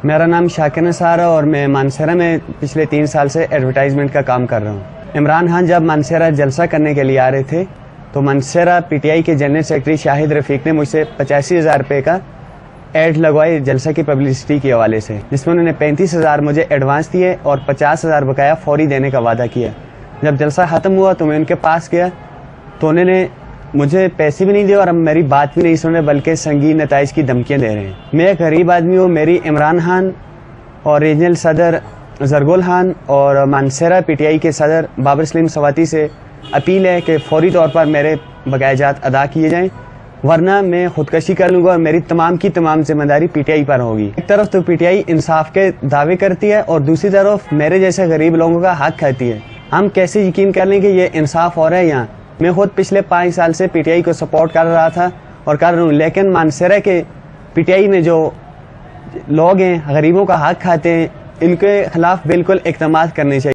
میرا نام شاکر نثار ہے اور میں مانسہرہ میں پچھلے 3 سال سے ایڈورٹائزمنٹ کا کام کر رہا ہوں۔ عمران خان جب مانسہرہ جلسہ کرنے کے لیے آ رہے تھے تو مانسہرہ پی ٹی آئی کے جنرل سیکرٹری شاہد رفیق نے مجھ سے 85,000 روپے کا ایڈ لگوائے جلسہ کی پبلسٹی کے حوالے سے، جس میں انہوں نے 35,000 مجھے ایڈوانس دیے اور 50,000 بقایا فوری دینے کا وعدہ کیا۔ جب جلسہ ختم ہوا تو میں ان کے پاس گیا تو انہوں نے مجھے پیسے بھی نہیں دیے اور اب میری بات بھی نہیں سنے بلکہ سنگین نتائج کی دھمکیاں دے رہے ہیں۔ میں ایک غریب آدمی ہوں، میری عمران خان اور ریجنل صدر زرگول خان اور مانسہرہ پی ٹی آئی کے صدر بابر سلیم سواتی سے اپیل ہے کہ فوری طور پر میرے بقایا جات ادا کیے جائیں، ورنہ میں خودکشی کر لوں گا اور میری تمام کی تمام ذمہ داری پی ٹی آئی پر ہوگی۔ ایک طرف تو پی ٹی آئی انصاف کے دعوے کرتی ہے اور دوسری طرف میرے جیسے غریب لوگوں کا حق کھاتی ہے۔ ہم کیسے یقین کر لیں کہ یہ انصاف ہو رہا ہے یہاں؟ میں خود پچھلے 5 سال سے پی ٹی آئی کو سپورٹ کر رہا تھا اور کر رہا ہوں، لیکن مانسہرہ کے پی ٹی آئی میں جو لوگ ہیں غریبوں کا حق کھاتے ہیں، ان کے خلاف بالکل اقدامات کرنے چاہیے۔